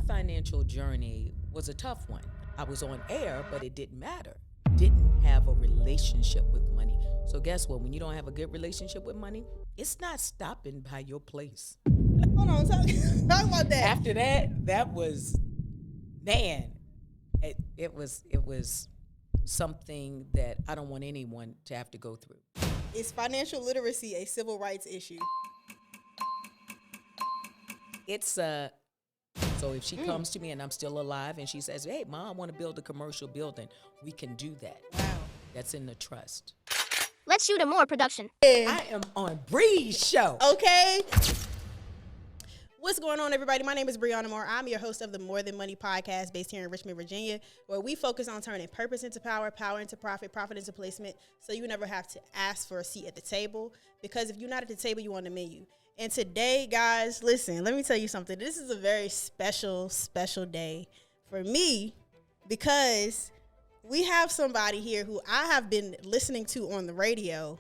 financial journey was a tough one. I was on air, but it didn't matter. Didn't have a relationship with money. So guess what? When you don't have a good relationship with money, it's not stopping by your place. Hold on, talk about that. After that was, man, it was something that I don't want anyone to have to go through. Is financial literacy a civil rights issue? It's so if she comes to me and I'm still alive and she says, "Hey, Mom, I want to build a commercial building," we can do that. Wow. That's in the trust. Let's shoot a more production. I am on Bree's show. Okay. What's going on, everybody? My name is Breonna Moore. I'm your host of the More Than Money podcast based here in Richmond, Virginia, where we focus on turning purpose into power, power into profit, profit into placement, so you never have to ask for a seat at the table, because if you're not at the table, you want the menu. And today, guys, listen, let me tell you something. This is a very special, special day for me, because we have somebody here who I have been listening to on the radio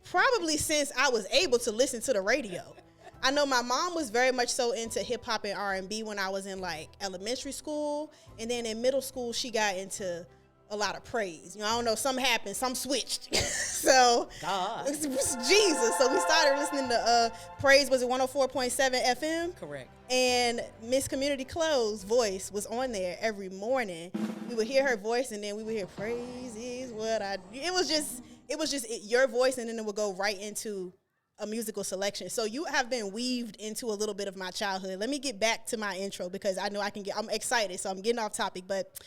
probably since I was able to listen to the radio. I know my mom was very much so into hip hop and R&B when I was in like elementary school, and then in middle school she got into a lot of praise. You know, I don't know, something happened, some switched. So God. Jesus. So we started listening to praise. Was it 104.7 FM? Correct. And Miss Community Clo's voice was on there every morning. We would hear her voice, and then we would hear praise is what I do. It was just your voice, and then it would go right into a musical selection. So you have been weaved into a little bit of my childhood. Let me get back to my intro, because I know I'm excited, so I'm getting off topic. But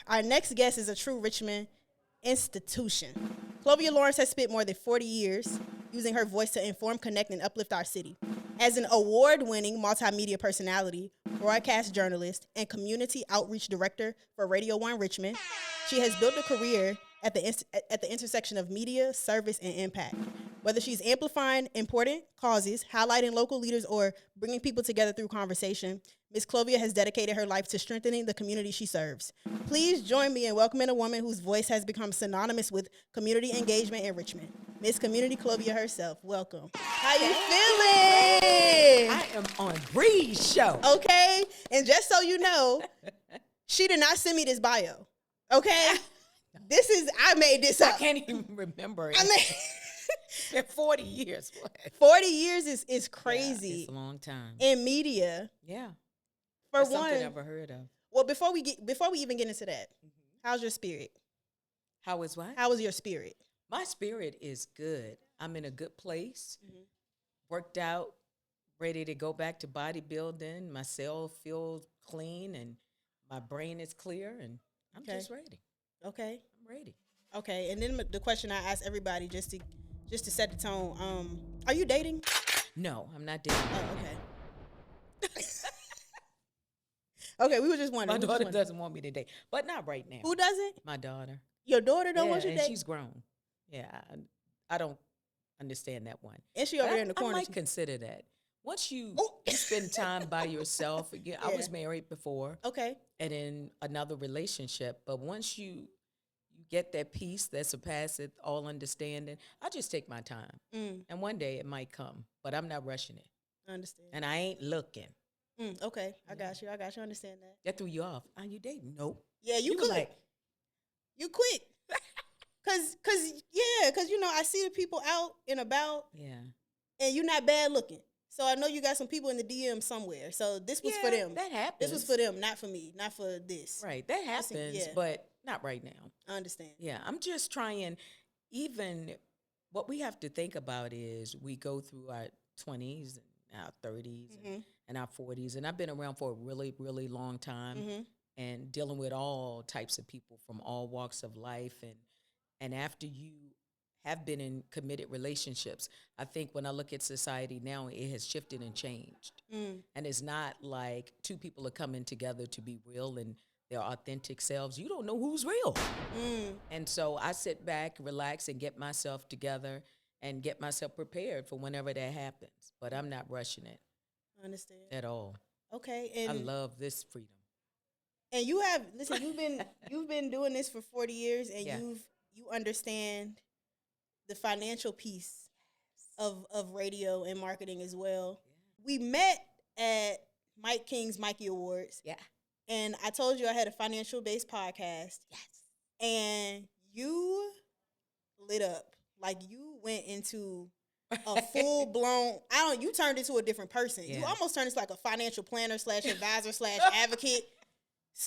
our next guest is a true Richmond institution. Clovia Lawrence has spent more than 40 years using her voice to inform, connect, and uplift our city. As an award-winning multimedia personality, broadcast journalist, and community outreach director for Radio 1 Richmond, she has built a career at the intersection of media, service, and impact. Whether she's amplifying important causes, highlighting local leaders, or bringing people together through conversation, Ms. Clovia has dedicated her life to strengthening the community she serves. Please join me in welcoming a woman whose voice has become synonymous with community engagement in Richmond. Ms. Community Clovia herself. Welcome. How you feeling? I am on Bree's show. Okay, and just so you know, she did not send me this bio. Okay, I made this up. I can't even remember it. I mean, 40 years. What? 40 years is crazy. Yeah, it's a long time. In media. Yeah. For That's one, something I've never heard of. well, before we even get into that, how's your spirit? How is what? How is your spirit? My spirit is good. I'm in a good place. Worked out, ready to go back to bodybuilding. My cell feels clean and my brain is clear, and I'm just ready. Okay. I'm ready. Okay. And then the question I ask everybody just to set the tone. Are you dating? No, I'm not dating. Oh, okay. Okay, we were just wondering. My daughter doesn't want me to date, but not right now. Who doesn't? My daughter. Your daughter don't want you to and date? she's grown. Yeah, I don't understand that one. And she over there in the corner. I might consider that. Once you spend time by yourself, again, I was married before. Okay. And in another relationship, but once you get that peace that surpasses all understanding, I just take my time. And one day it might come, but I'm not rushing it. I understand. And I ain't looking. Okay, I got you. I understand that. That threw you off. Are you dating? Nope. Yeah, you could. Like, you quit. Cause you know, I see the people out and about. Yeah. And you're not bad looking. So I know you got some people in the DM somewhere. So this was for them. That happens. This was for them, not for me, not for this. Right. That happens, but not right now. I understand. Yeah. I'm just trying, even what we have to think about is we go through our 20s and our 30s and our 40s. And I've been around for a really, really long time and dealing with all types of people from all walks of life. And after you have been in committed relationships, I think when I look at society now, it has shifted and changed. And it's not like two people are coming together to be real and their authentic selves. You don't know who's real. And so I sit back, relax, and get myself together and get myself prepared for whenever that happens. But I'm not rushing it. I understand. At all. Okay. And I love this freedom. And you've been doing this for 40 years, and you understand the financial piece of radio and marketing as well. We met at Mike King's Mikey Awards. Yeah. And I told you I had a financial-based podcast. Yes. And you lit up. Like, you went into a full-blown, you turned into a different person. Yeah. You almost turned into like a financial planner / advisor / advocate /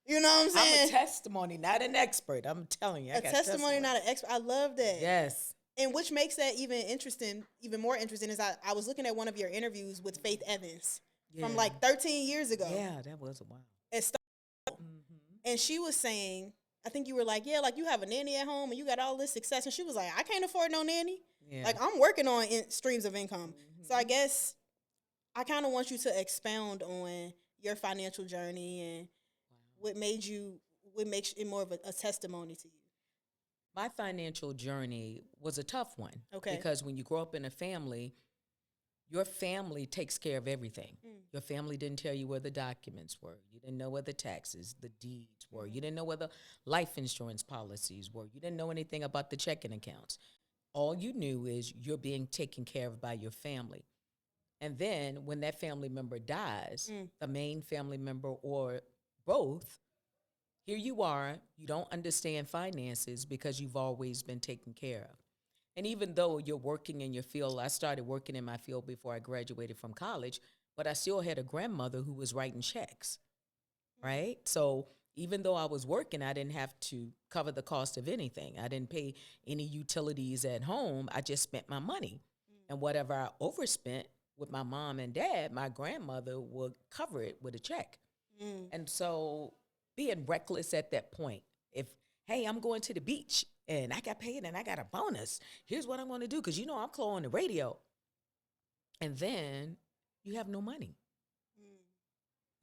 you know what I'm saying? I'm a testimony, not an expert. I'm telling you. I A got testimony, not an expert. I love that. Yes. And which makes that even more interesting is I was looking at one of your interviews with Faith Evans from like 13 years ago. Yeah, that was a while. And she was saying, I think you were like, yeah, like you have a nanny at home and you got all this success. And she was like, I can't afford no nanny. Yeah. Like, I'm working on streams of income. So I guess I kind of want you to expound on your financial journey and what makes it more of a testimony to you. My financial journey was a tough one. Okay. Because when you grow up in a family, your family takes care of everything. Your family didn't tell you where the documents were. You didn't know where the taxes, the deeds were. You didn't know where the life insurance policies were. You didn't know anything about the checking accounts. All you knew is you're being taken care of by your family. And then when that family member dies, the main family member or both, here you are, you don't understand finances because you've always been taken care of. And even though you're working in your field, I started working in my field before I graduated from college, but I still had a grandmother who was writing checks, right? So even though I was working, I didn't have to cover the cost of anything. I didn't pay any utilities at home. I just spent my money. And whatever I overspent with my mom and dad, my grandmother would cover it with a check. And so being reckless at that point, if, hey, I'm going to the beach and I got paid and I got a bonus, here's what I'm going to do, because I'm Chloe on the radio. And then you have no money.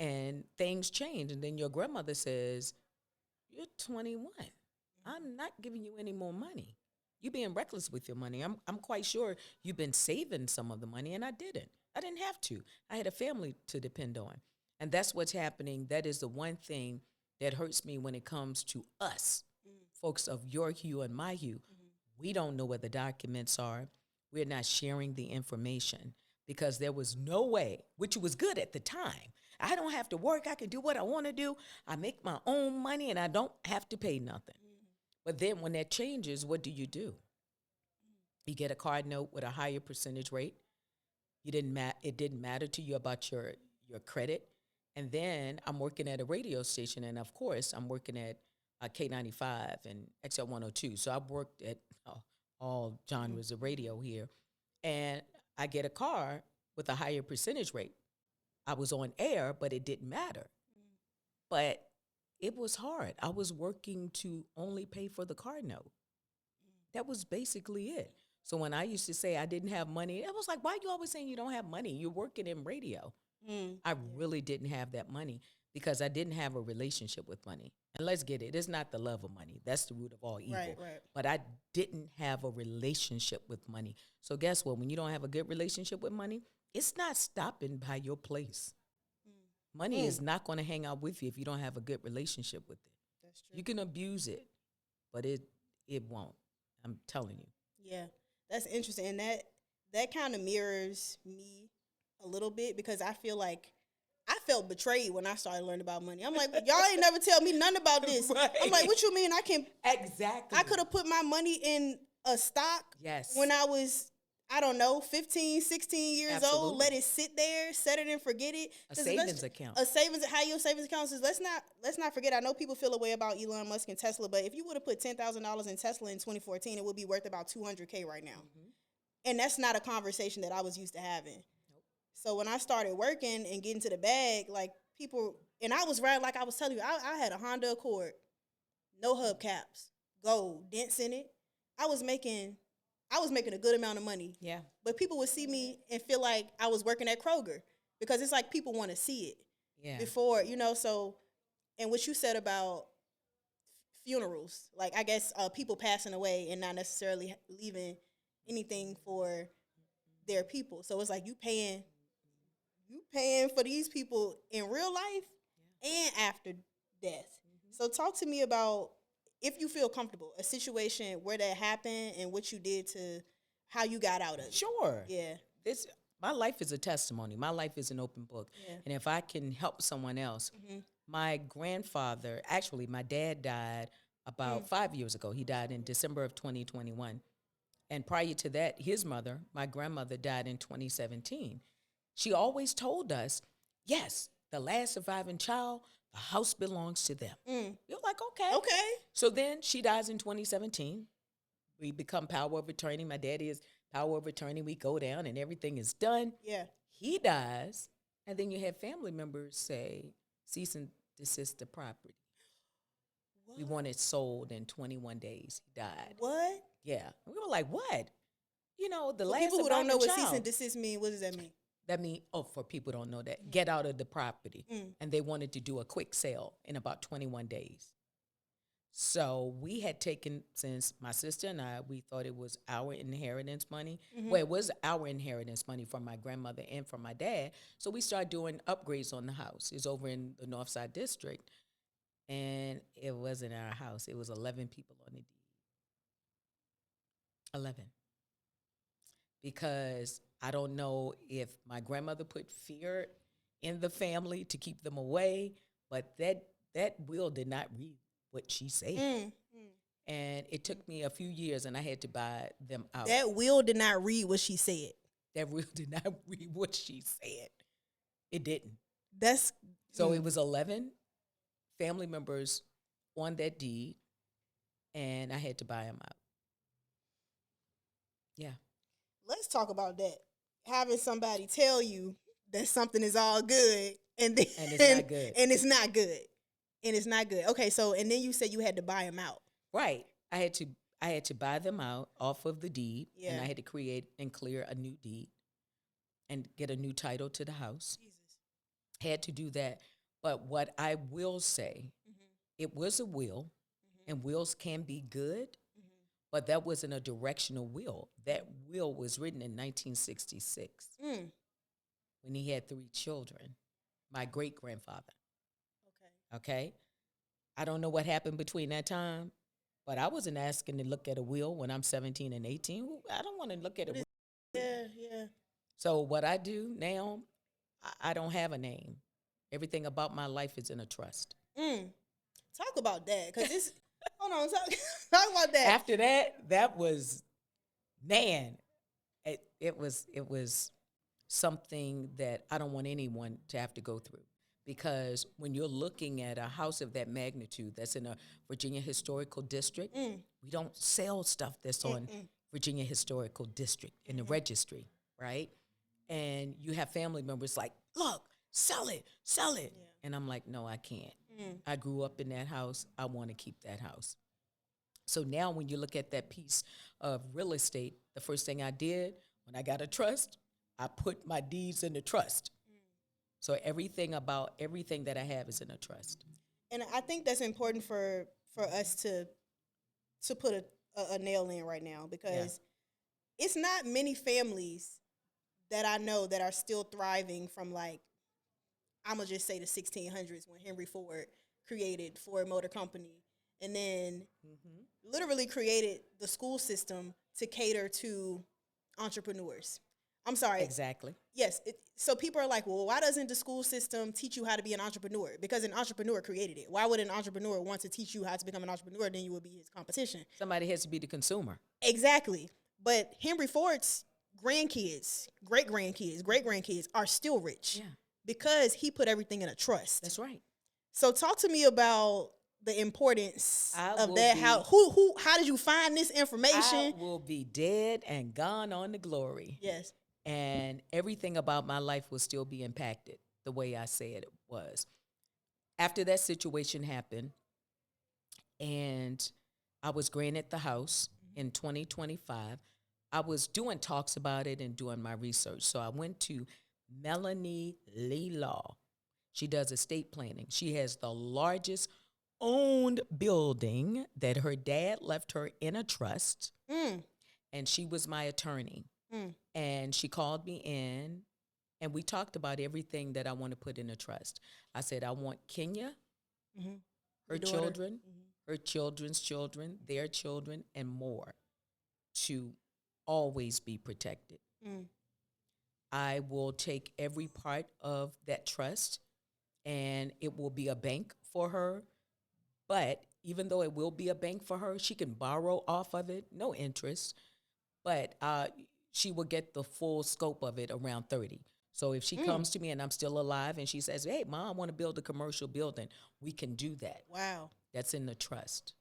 And things change. And then your grandmother says, you're 21. I'm not giving you any more money. You're being reckless with your money. I'm quite sure you've been saving some of the money, and I didn't. I didn't have to. I had a family to depend on. And that's what's happening. That is the one thing that hurts me when it comes to us, folks of your hue and my hue. We don't know where the documents are. We're not sharing the information because there was no way, which was good at the time. I don't have to work. I can do what I want to do. I make my own money, and I don't have to pay nothing. But then when that changes, what do? You get a card note with a higher percentage rate. It didn't matter to you about your credit. And then I'm working at a radio station, and of course, I'm working at K95 and XL 102. So I've worked at all genres of radio here. And I get a car with a higher percentage rate. I was on air, but it didn't matter. But it was hard. I was working to only pay for the car note. That was basically it. So when I used to say I didn't have money, it was like, why are you always saying you don't have money? You're working in radio. I really didn't have that money because I didn't have a relationship with money. And let's get it. It's not the love of money. That's the root of all evil. Right. But I didn't have a relationship with money. So guess what? When you don't have a good relationship with money, it's not stopping by your place. Money is not going to hang out with you if you don't have a good relationship with it. That's true. You can abuse it, but it won't. I'm telling you. Yeah, that's interesting. And that kind of mirrors me a little bit because I feel like I felt betrayed when I started learning about money. I'm like, y'all ain't never tell me nothing about this. Right. I'm like, what you mean I can Exactly. I could have put my money in a stock when I was, I don't know, 15, 16 years old, let it sit there, set it and forget it. A savings account. A savings, how your savings account is. Let's not forget, I know people feel a way about Elon Musk and Tesla, but if you would have put $10,000 in Tesla in 2014, it would be worth about $200K right now. And that's not a conversation that I was used to having. So when I started working and getting to the bag, like people, and I was right, like I was telling you, I had a Honda Accord, no hubcaps, gold, dents in it. I was making a good amount of money. Yeah. But people would see me and feel like I was working at Kroger because it's like people want to see it. Yeah. Before, so, and what you said about funerals, like I guess people passing away and not necessarily leaving anything for their people. So it's like you paying for these people in real life and after death. So talk to me about, if you feel comfortable, a situation where that happened and what you did to how you got out of it. Sure. Yeah. my life is a testimony. My life is an open book. Yeah. And if I can help someone else, my grandfather, actually, my dad died about 5 years ago. He died in December of 2021. And prior to that, his mother, my grandmother, died in 2017. She always told us, yes, the last surviving child, the house belongs to them. You're like, okay. Okay. So then she dies in 2017. We become power of attorney. My daddy is power of attorney. We go down and everything is done. Yeah. He dies. And then you have family members say, cease and desist the property. We want it sold in 21 days. He died. What? Yeah. We were like, what? You know, the For last people who don't know surviving what cease child. and desist mean, what does that mean? That means, for people who don't know that, get out of the property. And they wanted to do a quick sale in about 21 days. So we had taken, since my sister and I, we thought it was our inheritance money. Well, it was our inheritance money from my grandmother and from my dad. So we started doing upgrades on the house. It's over in the Northside District. And it wasn't our house. It was 11 people on the deed. 11. Because I don't know if my grandmother put fear in the family to keep them away, but that will did not read what she said. And it took me a few years, and I had to buy them out. That will did not read what she said. That will did not read what she said. It didn't. That's So it was 11 family members on that deed, and I had to buy them out. Yeah. Let's talk about that. Having somebody tell you that something is all good and then And it's not good. And it's not good. And it's not good. Okay, so and then you said you had to buy them out. Right. I had to buy them out off of the deed, and Yeah. I had to create and clear a new deed and get a new title to the house. Jesus. Had to do that. But what I will say, it was a will, and wills can be good, but that wasn't a directional will. That will was written in 1966 when he had 3 children, my great-grandfather. Okay? I don't know what happened between that time, but I wasn't asking to look at a will when I'm 17 and 18. I don't want to look at a will. Yeah. So what I do now, I don't have a name. Everything about my life is in a trust. Talk about that, because it's hold on, talk about that. After that was, man, it was something that I don't want anyone to have to go through. Because when you're looking at a house of that magnitude that's in a Virginia Historical District, we don't sell stuff that's on Virginia Historical District in the registry, right? And you have family members like, look, sell it. Yeah. And I'm like, no, I can't. I grew up in that house. I want to keep that house. So now when you look at that piece of real estate, the first thing I did when I got a trust, I put my deeds in the trust. So everything that I have is in a trust. And I think that's important for us to put a nail in right now, because it's not many families that I know that are still thriving from, like, I'm going to just say the 1600s when Henry Ford created Ford Motor Company and then literally created the school system to cater to entrepreneurs. I'm sorry. Exactly. Yes. So people are like, well, why doesn't the school system teach you how to be an entrepreneur? Because an entrepreneur created it. Why would an entrepreneur want to teach you how to become an entrepreneur? Then you would be his competition. Somebody has to be the consumer. Exactly. But Henry Ford's grandkids, great-grandkids are still rich because he put everything in a trust. That's right. So talk to me about the importance of that. How did you find this information? I will be dead and gone on to glory. Yes. And everything about my life will still be impacted the way I said it was. After that situation happened, and I was granted the house in 2025, I was doing talks about it and doing my research. So I went to Melanie Lee Law. She does estate planning. She has the largest owned building that her dad left her in a trust, and she was my attorney. And she called me in, and we talked about everything that I want to put in a trust. I said, I want Kenya, her children, her children's children, their children, and more to always be protected. I will take every part of that trust and it will be a bank for her. But even though it will be a bank for her, she can borrow off of it, no interest, but she will get the full scope of it around 30. So if she comes to me and I'm still alive and she says, hey, Mom, I want to build a commercial building, we can do that. Wow. That's in the trust.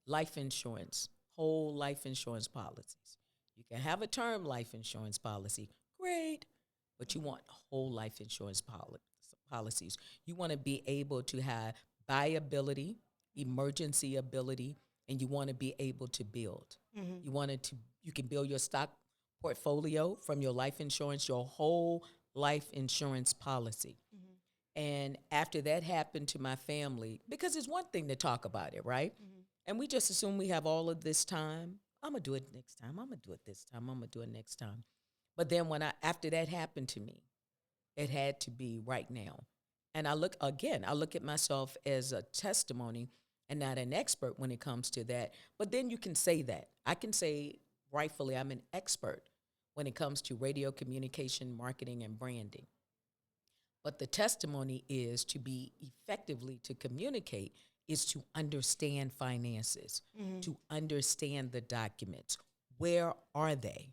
Life insurance, whole life insurance policies. You can have a term life insurance policy, great, but you want whole life insurance policies. You want to be able to have viability, emergency ability, and you want to be able to build. You can build your stock portfolio from your life insurance, your whole life insurance policy. And after that happened to my family, because it's one thing to talk about it, right? And we just assume we have all of this time. I'm going to do it next time. I'm going to do it this time. I'm going to do it next time. But then after that happened to me, it had to be right now. And I look at myself as a testimony and not an expert when it comes to that. But then you can say that. I can say rightfully I'm an expert when it comes to radio communication, marketing, and branding. But the testimony is to be effectively to communicate is to understand finances, to understand the documents. Where are they?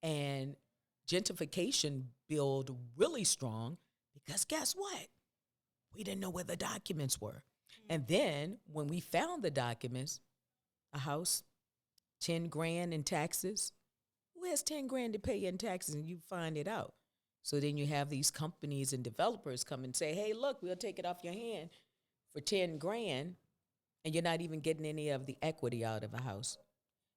And gentrification built really strong because guess what? We didn't know where the documents were. And then when we found the documents, a house, 10 grand in taxes. Who has 10 grand to pay in taxes? And you find it out. So then you have these companies and developers come and say, hey, look, we'll take it off your hand for 10 grand. And you're not even getting any of the equity out of a house.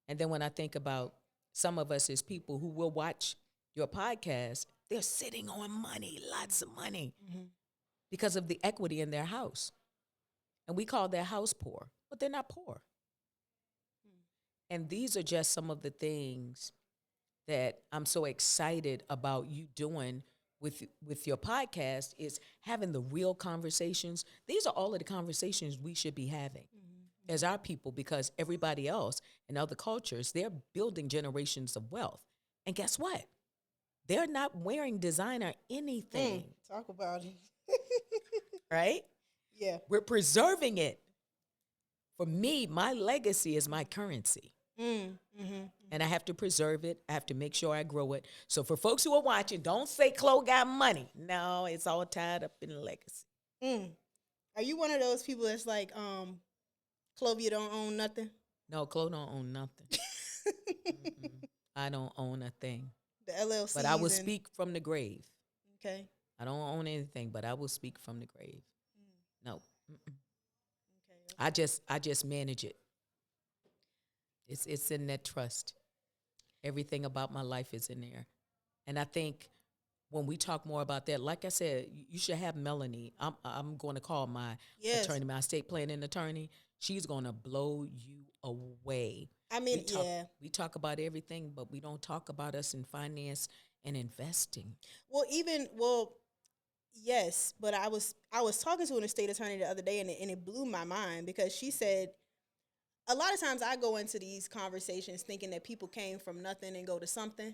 And then when I think about some of us as people who will watch your podcast, they're sitting on money, lots of money, because of the equity in their house. And we call their house poor, but they're not poor. And these are just some of the things that I'm so excited about you doing with your podcast is having the real conversations. These are all of the conversations we should be having as our people, because everybody else in other cultures, they're building generations of wealth. And guess what? They're not wearing designer anything. Talk about it. Right? Yeah. We're preserving it. For me, my legacy is my currency. And I have to preserve it. I have to make sure I grow it. So for folks who are watching, don't say Chloe got money. No, it's all tied up in legacy. Are you one of those people that's like, Clovia don't own nothing? No, Chloe don't own nothing. I don't own a thing. The LLC. But I will speak from the grave. Okay. I don't own anything, but I will speak from the grave. No. Okay. I just manage it. It's in that trust. Everything about my life is in there. And I think when we talk more about that, like I said, you should have Melanie. I'm going to call my attorney, my estate planning attorney. She's going to blow you away. I mean, we talk about everything, but we don't talk about us in finance and investing. Yes, but I was talking to an estate attorney the other day, and it blew my mind because she said, a lot of times I go into these conversations thinking that people came from nothing and go to something.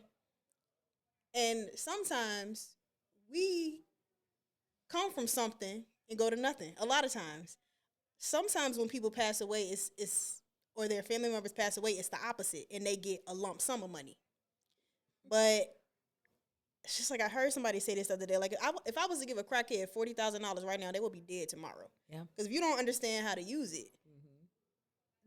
And sometimes we come from something and go to nothing. A lot of times. Sometimes when people pass away, it's or their family members pass away, it's the opposite, and they get a lump sum of money. But it's just like I heard somebody say this the other day. Like if I was to give a crackhead $40,000 right now, they would be dead tomorrow. Yeah. Because if you don't understand how to use it,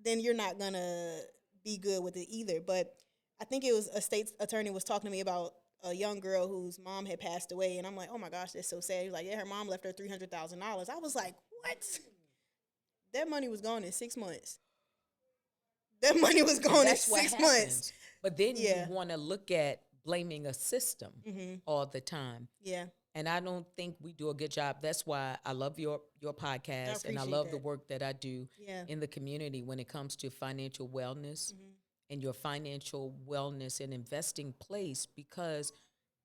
then you're not gonna be good with it either. But I think it was a state attorney was talking to me about a young girl whose mom had passed away, and I'm like, oh my gosh, that's so sad. He was like, yeah, her mom left her $300,000. I was like, what? That money was gone in 6 months. That money was gone in 6 months. But then you want to look at blaming a system all the time. Yeah. And I don't think we do a good job. That's why I love your podcast, and I love the work that I do in the community when it comes to financial wellness and your financial wellness and investing place, because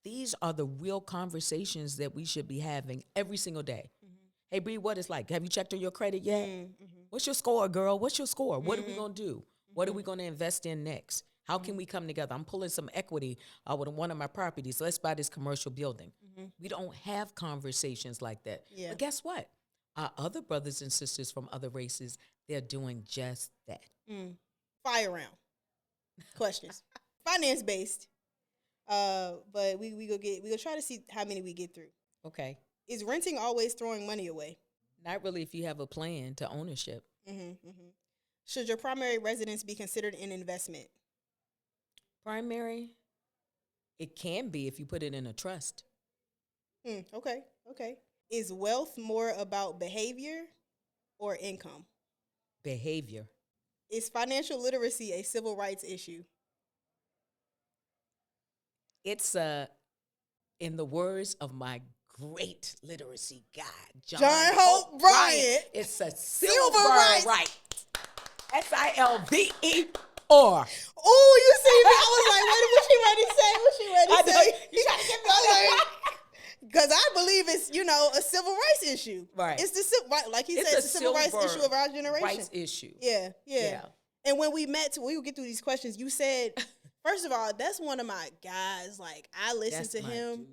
these are the real conversations that we should be having every single day. Hey, Bree, what it's like? Have you checked on your credit yet? What's your score, girl? What's your score? What are we going to do? What are we going to invest in next? How can we come together? I'm pulling some equity with one of my properties. Let's buy this commercial building. We don't have conversations like that. Yeah. But guess what? Our other brothers and sisters from other races, they're doing just that. Fire round questions, finance based. But we go try to see how many we get through. Okay. Is renting always throwing money away? Not really if you have a plan to ownership. Should your primary residence be considered an investment? Primary, it can be if you put it in a trust. Okay. Is wealth more about behavior or income? Behavior. Is financial literacy a civil rights issue? It's in the words of my great literacy guy, John Hope Bryant. It's a Silver silver rights. right. SILVER. Oh, you see me? I was like, what she ready to say? What she ready I to know, say? you gotta get me on that. Because I believe it's, a civil rights issue. Right. It's like he said, it's a civil rights issue of our generation. Rights issue. Yeah. And when we met, we would get through these questions, you said, first of all, that's one of my guys. Like, I listen That's to my him. dude.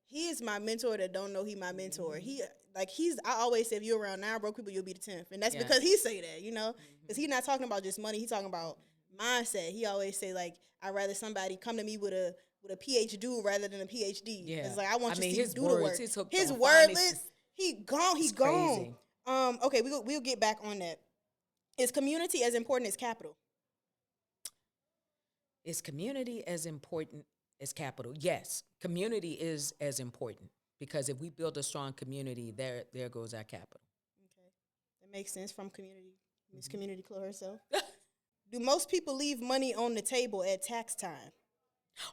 He is my mentor that don't know he my mentor. I always say, if you're around 9 broke people, you'll be the 10th. And that's because he say that, because he's not talking about just money. He's talking about mindset. He always say, like, I'd rather somebody come to me with a PhD rather than a PhD. Yeah. It's like, I want you to see his do the work. words, His on word phonics list, he gone. is crazy. Okay, we'll get back on that. Is community as important as capital? Is community as important as capital? Yes, community is as important because if we build a strong community, there goes our capital. Okay, that makes sense from community. Miss Community Clo herself. Do most people leave money on the table at tax time?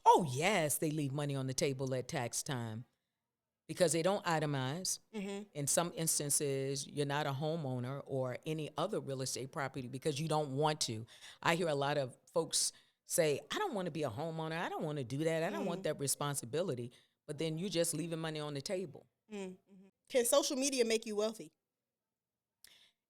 Oh, yes, they leave money on the table at tax time because they don't itemize. In some instances, you're not a homeowner or any other real estate property because you don't want to. I hear a lot of folks say, I don't want to be a homeowner. I don't want to do that. I don't want that responsibility. But then you just leaving money on the table. Can social media make you wealthy?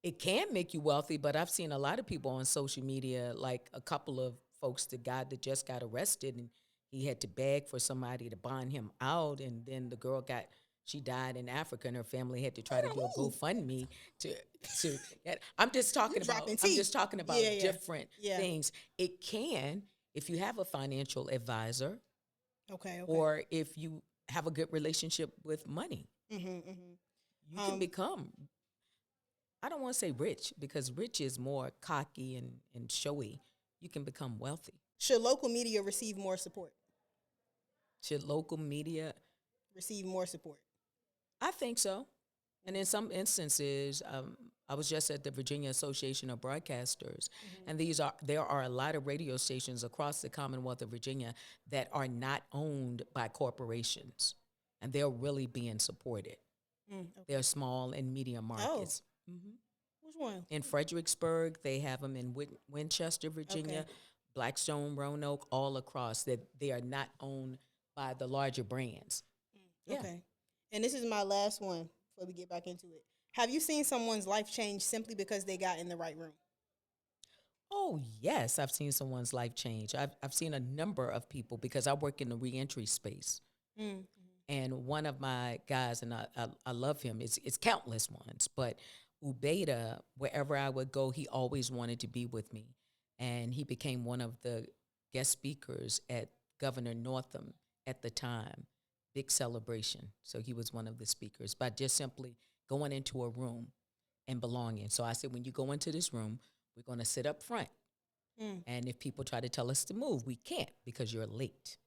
It can make you wealthy, but I've seen a lot of people on social media, like a couple of folks, the guy that just got arrested and he had to beg for somebody to bond him out. And then the girl she died in Africa and her family had to try to do a GoFundMe to I'm just talking about different things. It can, if you have a financial advisor, okay. or if you have a good relationship with money, you can become, I don't want to say rich because rich is more cocky and showy. You can become wealthy. Should local media receive more support? Should local media receive more support? I think so. And in some instances, I was just at the Virginia Association of Broadcasters, and there are a lot of radio stations across the Commonwealth of Virginia that are not owned by corporations, and they're really being supported. Okay. They're small and medium markets. Which one? In Fredericksburg, they have them in Winchester, Virginia, Blackstone, Roanoke, all across, that they are not owned by the larger brands. Okay. And this is my last one before we get back into it. Have you seen someone's life change simply because they got in the right room? Oh, yes, I've seen someone's life change. I've seen a number of people because I work in the reentry space. And one of my guys, and I love him, it's countless ones, but Ubeda, wherever I would go, he always wanted to be with me. And he became one of the guest speakers at Governor Northam at the time. Big celebration. So he was one of the speakers by just simply going into a room and belonging. So I said, when you go into this room, we're going to sit up front. And if people try to tell us to move, we can't because you're late.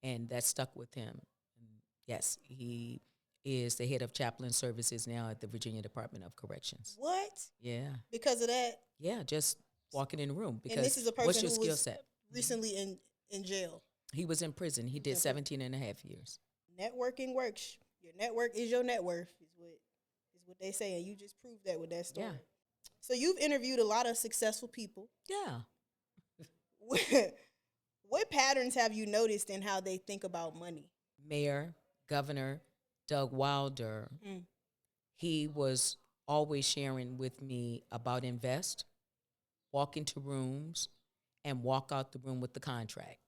And that stuck with him. And yes, he is the head of chaplain services now at the Virginia Department of Corrections. What? Yeah. Because of that? Yeah, just walking in the room. Because and this is a person what's your who skill was set? Recently in jail. He was in prison. He did 17 and a half years. Networking works. Your network is your net worth, is what they say, and you just proved that with that story. Yeah. So you've interviewed a lot of successful people. Yeah. What patterns have you noticed in how they think about money? Mayor, Governor Doug Wilder, he was always sharing with me about invest, walk into rooms, and walk out the room with the contract.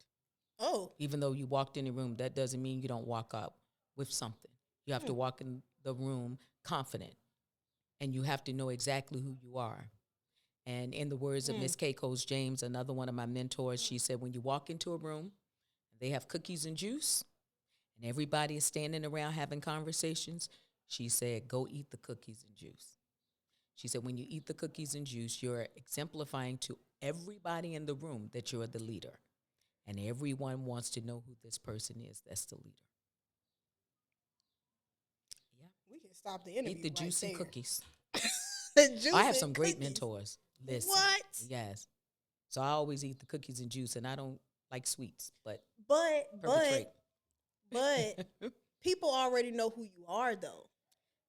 Oh. Even though you walked in the room, that doesn't mean you don't walk out with something. You have to walk in the room confident, and you have to know exactly who you are. And in the words of Miss K. Coles James, another one of my mentors, she said, when you walk into a room, they have cookies and juice, and everybody is standing around having conversations, she said, go eat the cookies and juice. She said, when you eat the cookies and juice, you're exemplifying to everybody in the room that you're the leader. And everyone wants to know who this person is that's the leader. Yeah. We can stop the interview. Eat the juice and cookies. The juice I have and some great cookies. mentors. Listen. What? Yes. So I always eat the cookies and juice, and I don't like sweets, but But people already know who you are, though.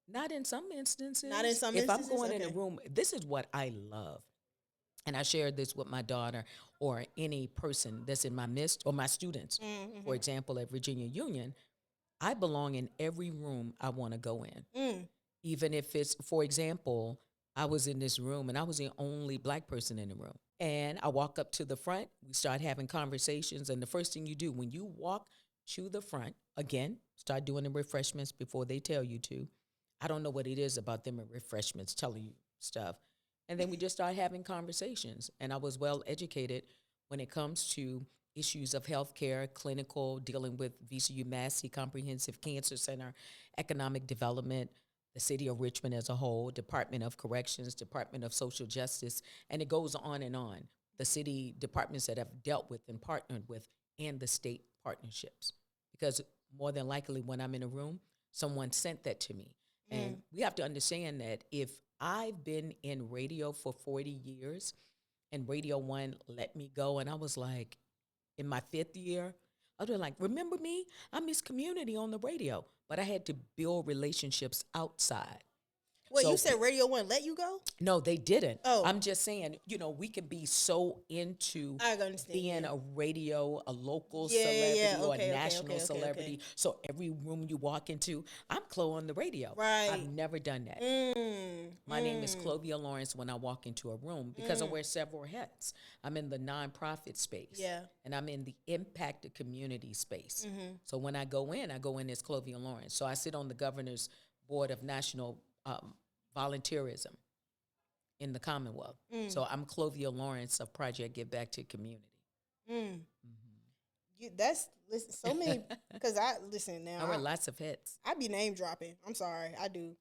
not in some instances. Not in some if instances? I'm going in a Okay. room, this is what I love. And I share this with my daughter or any person that's in my midst or my students. For example, at Virginia Union, I belong in every room I want to go in. Even if it's, for example, I was in this room and I was the only black person in the room. And I walk up to the front, we start having conversations. And the first thing you do when you walk to the front, again, start doing the refreshments before they tell you to. I don't know what it is about them and refreshments telling you stuff. And then we just start having conversations. And I was well educated when it comes to issues of healthcare, clinical, dealing with VCU Massey Comprehensive Cancer Center, economic development, the city of Richmond as a whole, Department of Corrections, Department of Social Justice, and it goes on and on. The city departments that have dealt with and partnered with, and the state partnerships. Because more than likely when I'm in a room, someone sent that to me. And we have to understand that if I've been in radio for 40 years and Radio 1 let me go, and I was like, in my 5th year, I was like, remember me? I miss community on the radio. But I had to build relationships outside. Wait, So you said Radio 1 let you go? No, they didn't. Oh. I'm just saying, we can be so into I understand, being yeah. a radio, a local Yeah, celebrity yeah, or okay, a okay, national okay, celebrity. okay. So every room you walk into, I'm Chloe on the radio. Right. I've never done that. My name is Clovia Lawrence when I walk into a room because I wear several hats. I'm in the nonprofit space. Yeah. And I'm in the impacted community space. So when I go in as Clovia Lawrence. So I sit on the governor's board of national volunteerism in the Commonwealth. So I'm Clovia Lawrence of Project Give Back to Community. Listen, so many, because I wear lots of hats. I be name dropping. I'm sorry, I do.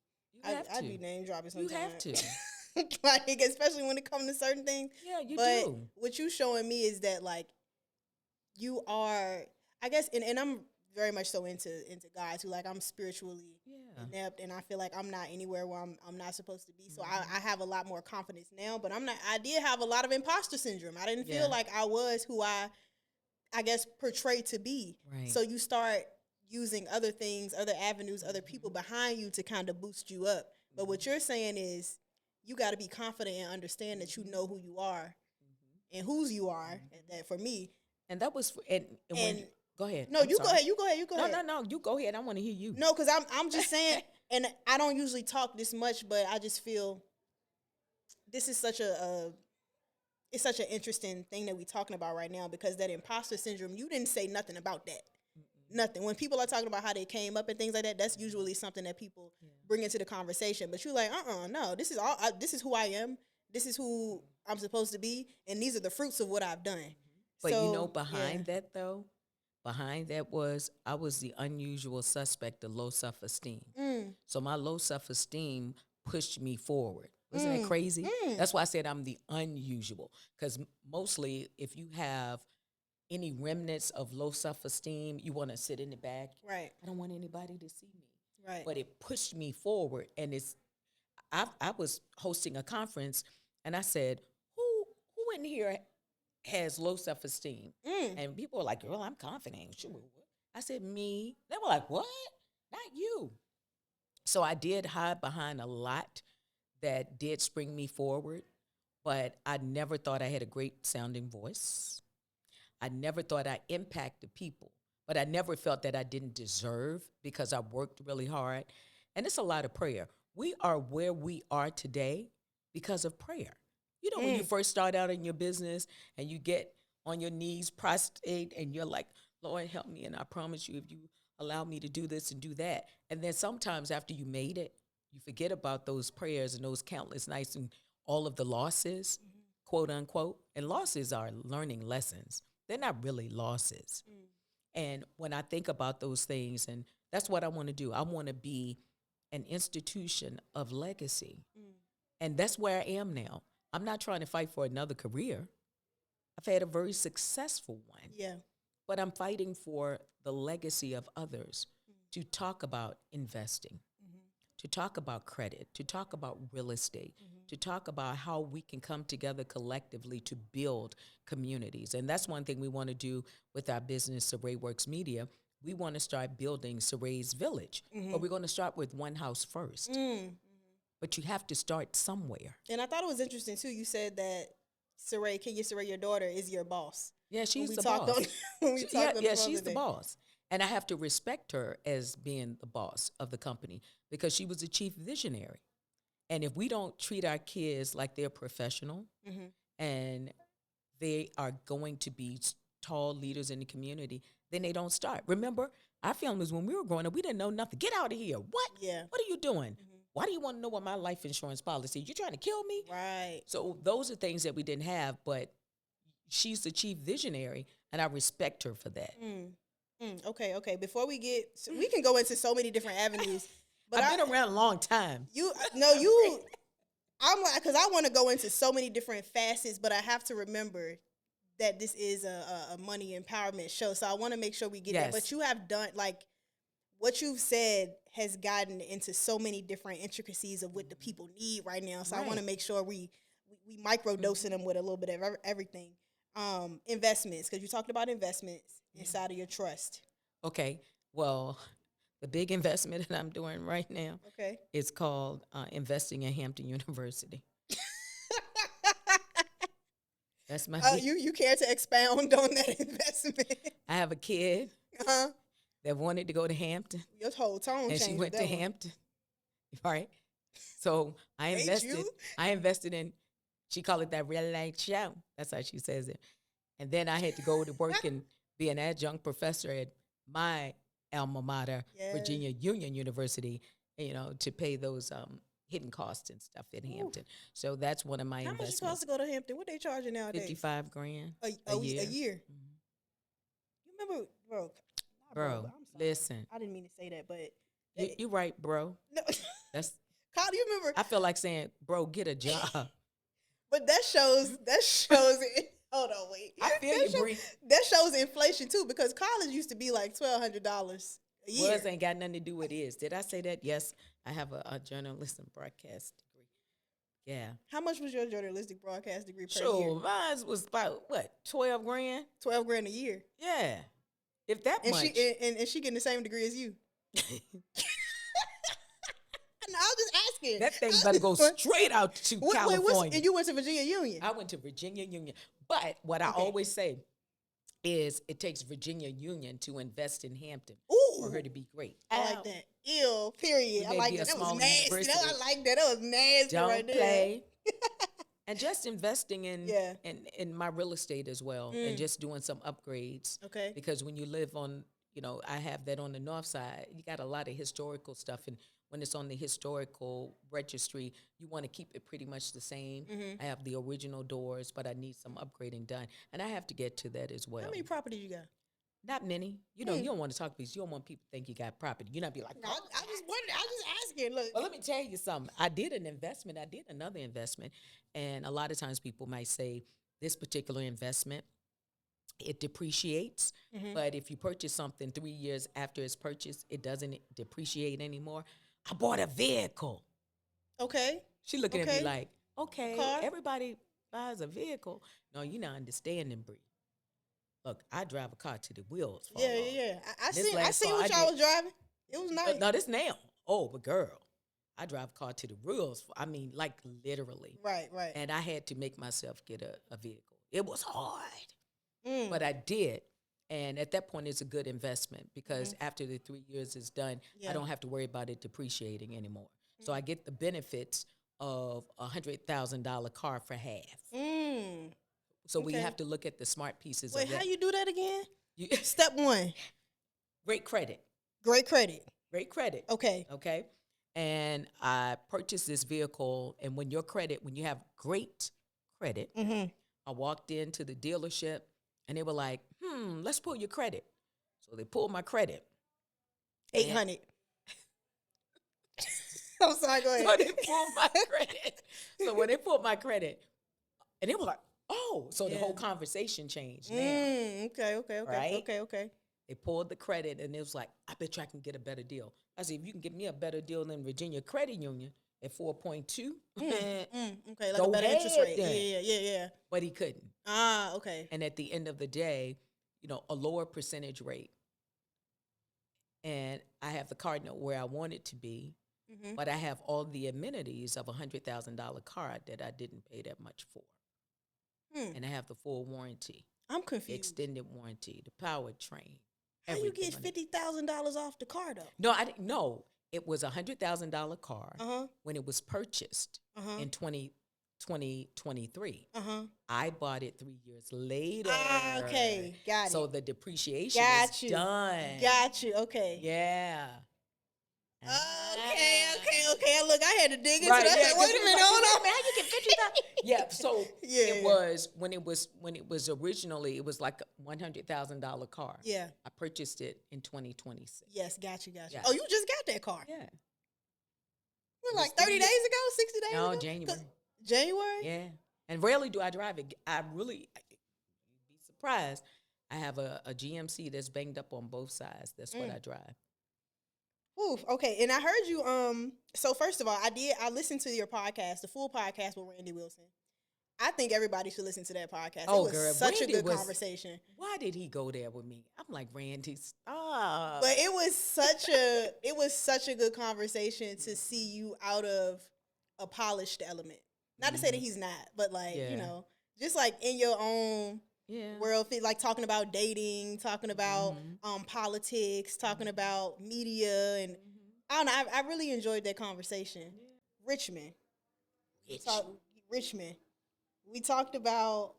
I be name dropping sometimes. You have to. Like, especially when it comes to certain things. Yeah, you but do. What you showing me is that, like, you are, I guess, and I'm very much so into guys who, like, I'm spiritually inept, and I feel like I'm not anywhere where I'm not supposed to be. So I have a lot more confidence now, but I did have a lot of imposter syndrome. I didn't feel like I was who I guess portrayed to be. Right. So you start using other things, other avenues, other people behind you to kind of boost you up. But what you're saying is you got to be confident and understand that you know who you are and whose you are. And that for me. And that was, go ahead. No, I'm you sorry. go ahead. You go ahead. No, you go ahead. I want to hear you. No, because I'm just saying, and I don't usually talk this much, but I just feel this is such it's such an interesting thing that we're talking about right now, because that imposter syndrome, you didn't say nothing about that. Nothing. When people are talking about how they came up and things like that, that's usually something that people bring into the conversation. But you're like, no, this is all. This is who I am. This is who I'm supposed to be, and these are the fruits of what I've done. But behind that though, behind that was I was the unusual suspect of low self-esteem. So my low self-esteem pushed me forward. Wasn't that crazy? That's why I said I'm the unusual, because mostly if you have any remnants of low self-esteem, you want to sit in the back. Right. I don't want anybody to see me. Right. But it pushed me forward, and I was hosting a conference, and I said, who in here has low self-esteem? And people were like, girl, I'm confident. Sure. I said, me. They were like, what? Not you. So I did hide behind a lot that did spring me forward, but I never thought I had a great sounding voice. I never thought I impacted people, but I never felt that I didn't deserve, because I worked really hard. And it's a lot of prayer. We are where we are today because of prayer. When you first start out in your business and you get on your knees, prostrate, and you're like, Lord, help me. And I promise you, if you allow me to do this and do that. And then sometimes after you made it, you forget about those prayers and those countless nights and all of the losses, quote unquote. And losses are learning lessons. They're not really losses. And when I think about those things, and that's what I want to do, I want to be an institution of legacy. And that's where I am now. I'm not trying to fight for another career. I've had a very successful one. Yeah. But I'm fighting for the legacy of others to talk about investing, to talk about credit, to talk about real estate, to talk about how we can come together collectively to build communities. And that's one thing we want to do with our business, Saray Works Media. We want to start building Saray's Village, but we're going to start with one house first. But you have to start somewhere. And I thought it was interesting, too. You said that Kenya Saray, your daughter, is your boss. Yeah, she's the boss. She's the boss. And I have to respect her as being the boss of the company because she was the chief visionary. And if we don't treat our kids like they're professional and they are going to be tall leaders in the community, then they don't start. Remember, our families, when we were growing up, we didn't know nothing. Get out of here. What? Yeah. What are you doing? Why do you want to know what my life insurance policy is? You trying to kill me? Right. So those are things that we didn't have, but she's the chief visionary, and I respect her for that. Okay. Before we we can go into so many different avenues. But I've been around a long time. I'm like, because I want to go into so many different facets, but I have to remember that this is a money empowerment show. So I want to make sure we get that. But you have done, like, what you've said has gotten into so many different intricacies of what the people need right now. So I want to make sure we microdosing them with a little bit of everything. Investments, because you talked about investments inside of your trust. Okay. Well, the big investment that I'm doing right now is called investing in Hampton University. That's my you care to expound on that investment? I have a kid that wanted to go to Hampton. Your whole tone changed. And she went to Hampton. Right? So I invested in, she called it that real life show. That's how she says it. And then I had to go to work and be an adjunct professor at my alma mater, Virginia Union University, to pay those hidden costs and stuff in Hampton. So that's one of my investments. How much it costs to go to Hampton? What they charging nowadays? $55,000 a year. You remember, bro, listen. I didn't mean to say that, but you're right, bro. No. That's. Kyle, do you remember? I feel like saying, bro, get a job. But that shows it. Hold on, wait. I feel you, Bree. That shows inflation too, because college used to be like $1,200 a year. Was ain't got nothing to do with is. Did I say that? Yes, I have a journalism broadcast degree. Yeah. How much was your journalistic broadcast degree per year? Sure, mine was about what, $12,000? $12,000 a year. Yeah, if that and much. She getting the same degree as you. No, I was just asking. That thing better go straight out to California. And you went to Virginia Union? I went to Virginia Union. But what I always say is it takes Virginia Union to invest in Hampton for her to be great. I like that. Ew, period. I like that. That was nasty. I like that. That was nasty. Don't right there. Play. And just investing in my real estate as well, and just doing some upgrades. Okay. Because when you live on, I have that on the north side, you got a lot of historical stuff, and when it's on the historical registry, you want to keep it pretty much the same. I have the original doors, but I need some upgrading done, and I have to get to that as well. How many properties you got? Not many. You don't want to talk because you don't want people to think you got property. You're not be like, I just wondered. I was just asking. Look. Well, let me tell you something. I did an investment. I did another investment, and a lot of times people might say this particular investment, it depreciates, but if you purchase something 3 years after it's purchased, it doesn't depreciate anymore. I bought a vehicle. Okay. She looking at me like, okay, car? Everybody buys a vehicle. No, you're not understanding, Bree. Look, I drive a car to the wheels fall off. Yeah. I see what y'all was driving. It was nice. No, this now. Oh, but girl, I drive a car to the wheels. I mean, like literally. Right. And I had to make myself get a vehicle. It was hard, but I did. And at that point, it's a good investment because after the 3 years is done, I don't have to worry about it depreciating anymore. So I get the benefits of $100,000 car for half, So we Okay. have to look at the smart pieces Wait, of that. how you do that again? You, Step 1, great credit. great credit. Great credit. Okay. Okay. And I purchased this vehicle, and when you have great credit, I walked into the dealership, and they were like, let's pull your credit. So they pulled my credit. 800. I'm sorry, go ahead. So they pulled my credit. So when they pulled my credit, and they were like, oh, so the whole conversation changed now. Okay. Right? Okay. They pulled the credit, and it was like, I bet you I can get a better deal. I said, if you can get me a better deal than Virginia Credit Union at 4.2, Okay, like go a better interest ahead rate. then. Yeah. But he couldn't. Ah, okay. And at the end of the day, a lower percentage rate. And I have the car note where I want it to be, but I have all the amenities of a $100,000 car that I didn't pay that much for. And I have the full warranty, I'm the confused. extended warranty, the powertrain. How you get everything on it. $50,000 off the car though? No, I didn't. No, it was a $100,000 car Uh-huh. when it was purchased in 2023. Uh-huh. I bought it 3 years later. Ah, okay. Got it. So the depreciation Got is you. done. Got you. Okay. Yeah. Okay. Look, I had to dig into Right, that. yeah, Wait a minute, hold on. Man, how you get 50,000? Yeah, so Yeah. it was when it was originally, it was like a $100,000 car. Yeah. I purchased it in 2026. Yes, got you. Yeah. Oh, you just got that car. Yeah. When, like 30 days ago, 60 days No, ago? January. January? Yeah. And rarely do I drive it. You'd be surprised. I have a GMC that's banged up on both sides. That's what I drive. Oof, okay. And I heard you, so first of all, I listened to your podcast, the full podcast with Randy Wilson. I think everybody should listen to that podcast. Oh, it was girl, such Randy a good was- conversation. Why did he go there with me? I'm like, Randy, stop. But it was such a good conversation to see you out of a polished element. Not to say that he's not, but like, Yeah. just like in your own Yeah. world, like talking about dating, talking about politics, talking about media, and I don't know. I really enjoyed that conversation. Richmond. Richmond. We talked about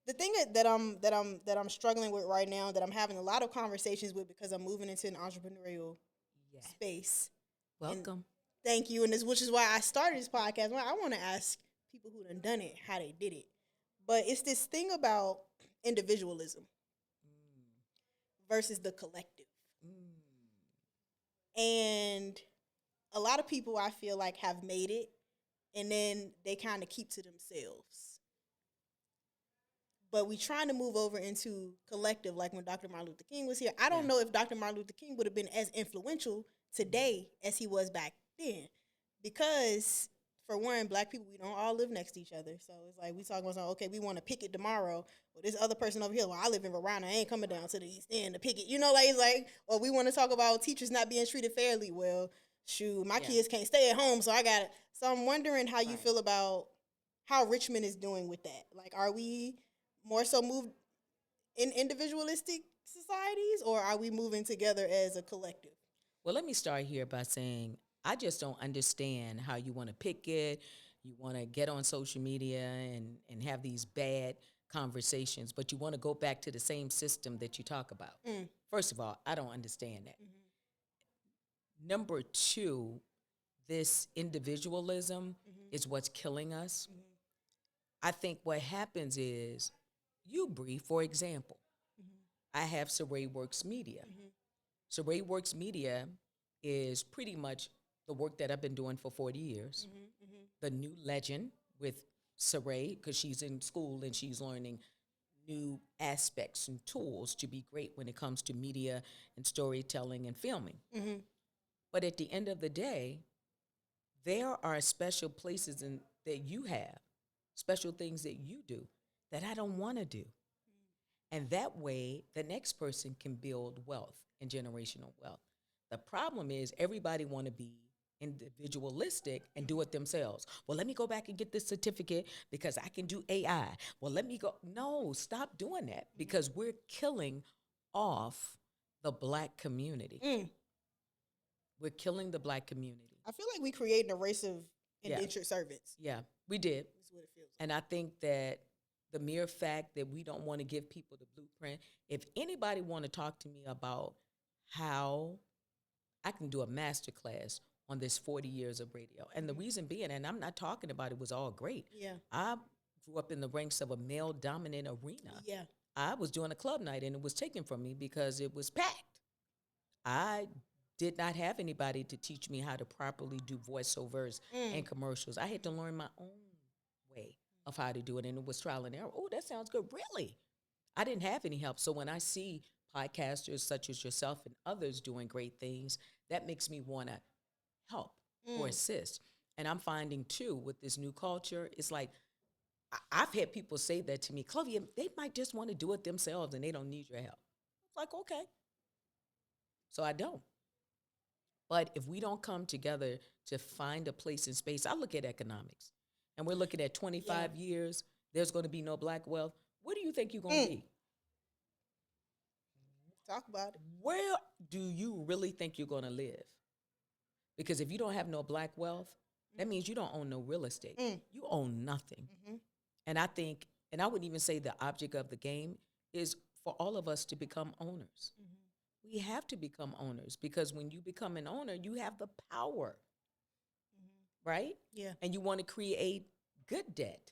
the thing that I'm struggling with right now, that I'm having a lot of conversations with because I'm moving into an entrepreneurial space. Welcome. Thank you, and which is why I started this podcast. I want to ask people who done it how they did it, but it's this thing about individualism versus the collective, and a lot of people I feel like have made it, and then they kind of keep to themselves. But we trying to move over into collective, like when Dr. Martin Luther King was here. I don't know if Dr. Martin Luther King would have been as influential today as he was back then. Because, for one, Black people, we don't all live next to each other. So it's like we talking about something, okay, we want to picket tomorrow. Well, this other person over here, well, I live in Verona, I ain't coming down to the East End to picket. You know, like, it's like, or we want to talk about teachers not being treated fairly. Well, shoot, my kids can't stay at home, so I got it. So I'm wondering how you feel about how Richmond is doing with that. Like, are we more so moved in individualistic societies, or are we moving together as a collective? Well, let me start here by saying I just don't understand how you want to picket, you want to get on social media and have these bad conversations, but you want to go back to the same system that you talk about. First of all, I don't understand that. Number two, this individualism is what's killing us. I think what happens is, you, Bree, for example, I have Saray Works Media. Saray Works Media is pretty much the work that I've been doing for 40 years. The new legend with Saray, because she's in school and she's learning new aspects and tools to be great when it comes to media and storytelling and filming. But at the end of the day, there are special places that you have, special things that you do that I don't want to do. And that way, the next person can build wealth and generational wealth. The problem is everybody want to be individualistic and do it themselves. Well, let me go back and get this certificate because I can do AI. Well, let me go. No, stop doing that, because we're killing off the Black community. We're killing the Black community. I feel like we created a race of indentured servants. Yeah, we did. That's what it feels like. And I think that the mere fact that we don't want to give people the blueprint. If anybody want to talk to me about how I can do a master class on this 40 years of radio. And the reason being, and I'm not talking about it was all great. Yeah. I grew up in the ranks of a male-dominant arena. Yeah. I was doing a club night, and it was taken from me because it was packed. I did not have anybody to teach me how to properly do voiceovers and commercials. I had to learn my own way of how to do it, and it was trial and error. Oh, that sounds good. Really? I didn't have any help. So when I see podcasters such as yourself and others doing great things, that makes me want to help or assist. And I'm finding, too, with this new culture, it's like I've had people say that to me, Clovia, they might just want to do it themselves and they don't need your help. It's like, okay. So I don't. But if we don't come together to find a place and space, I look at economics, and we're looking at 25 years, there's going to be no black wealth. Where do you think you're going to be? Talk about it. Where do you really think you're going to live? Because if you don't have no black wealth, that means you don't own no real estate. You own nothing. And I think, and I wouldn't even say the object of the game is for all of us to become owners. We have to become owners, because when you become an owner, you have the power, right? Yeah. And you want to create good debt.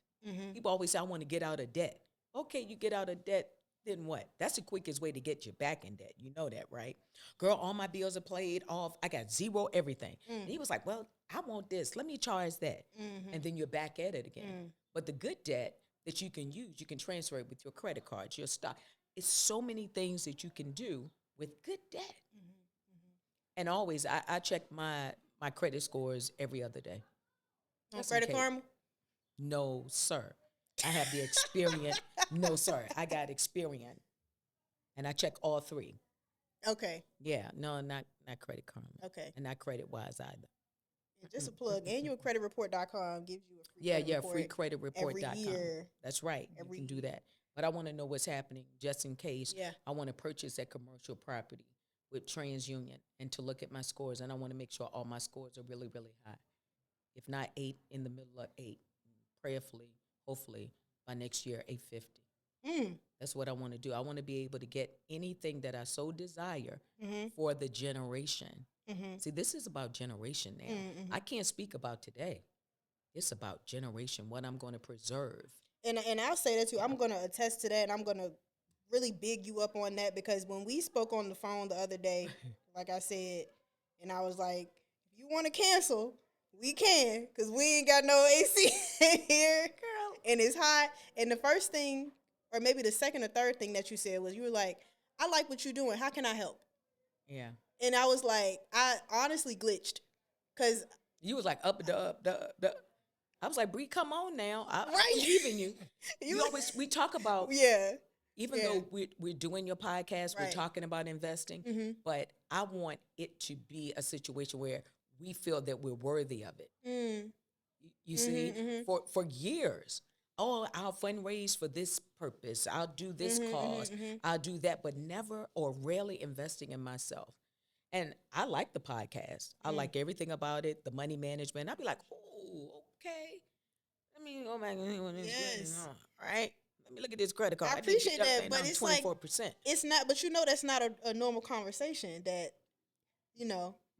People always say, I want to get out of debt. Okay, you get out of debt, then what? That's the quickest way to get you back in debt. You know that, right? Girl, all my bills are paid off. I got zero everything. And he was like, well, I want this. Let me charge that. And then you're back at it again. But the good debt that you can use, you can transfer it with your credit cards, your stock. It's so many things that you can do with good debt. And always, I check my credit scores every other day. On Credit Karma? No, sir. I have the experience. No, sir. I got experience. And I check all three. Okay. Yeah, no, not Credit Karma. Okay. And not Credit Wise either. And just a plug, annualcreditreport.com gives you a free credit report freecreditreport.com. every year. That's right. You can do that. But I want to know what's happening just in case. Yeah. I want to purchase that commercial property with TransUnion and to look at my scores. And I want to make sure all my scores are really, really high. If not 8, in the middle of 8. Prayerfully, hopefully, by next year, 850. That's what I want to do. I want to be able to get anything that I so desire for the generation. See, this is about generation now. I can't speak about today. It's about generation, what I'm going to preserve. And I'll say that too. I'm going to attest to that, and I'm going to really big you up on that, because when we spoke on the phone the other day, like I said, and I was like, if you want to cancel, we can, because we ain't got no AC here, girl, and it's hot. And the first thing, or maybe the second or third thing that you said was, you were like, I like what you're doing. How can I help? Yeah. And I was like, I honestly glitched, because you was like, up. I was like, Bree, come on now. I Right. believe in you. We talk about, even though we're doing your podcast, we're talking about investing, but I want it to be a situation where we feel that we're worthy of it. You see, for years, oh, I'll fundraise for this purpose. I'll do this cause. I'll do that, but never or rarely investing in myself. And I like the podcast. I like everything about it, the money management. I'd be like, oh, okay. Let me go back and Yes. all right. Let me look at this credit card. I appreciate that, but it's 24%. like, it's not, but that's not a normal conversation that,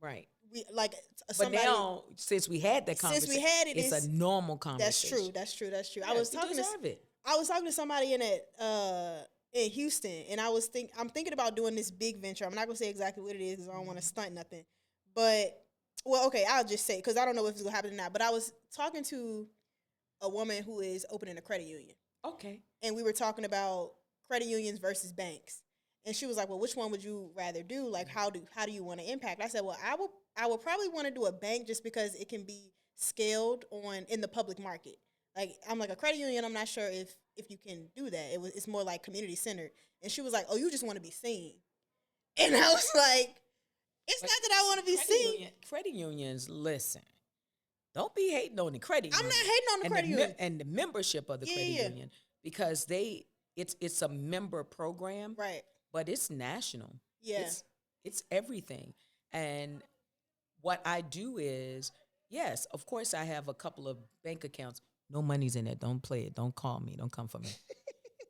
Right. we like But somebody. now, since we had that conversation, Since we had it, it's a normal conversation. That's true. Yeah, I was you talking deserve it. I was talking to somebody in Houston, and I'm thinking about doing this big venture. I'm not gonna say exactly what it is because I don't want to stunt nothing. But okay, I'll just say, because I don't know if it's gonna happen or not. But I was talking to a woman who is opening a credit union. Okay. And we were talking about credit unions versus banks. And she was like, well, which one would you rather do? Like, how do you want to impact? I said, well, I would probably want to do a bank just because it can be scaled in the public market. Like, I'm like, a credit union, I'm not sure if you can do that. It's more like community centered. And she was like, oh, you just want to be seen. And I was like, it's not that I want to be seen. Credit unions, listen. Don't be hating on the credit union. I'm not hating on the credit union. And the membership of the credit union, because it's a member program. Right. But it's national. Yeah. It's everything. And what I do is, yes, of course I have a couple of bank accounts, No money's in it. Don't play it. Don't call me. Don't come for me.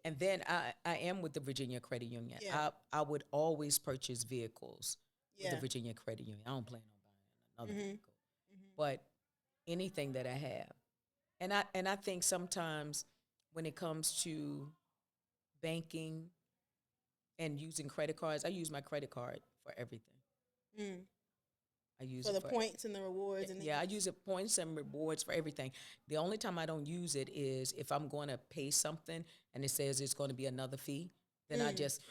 And then I am with the Virginia Credit Union. Yeah. I would always purchase vehicles with the Yeah. Virginia Credit Union. I don't plan on buying another Mhm. vehicle. But anything that I have. And I think sometimes when it comes to banking and using credit cards, I use my credit card for everything. Mm. I use For it the for points and the rewards and yeah, I use it points and rewards for everything. The only time I don't use it is if I'm going to pay something and it says it's going to be another fee, then I just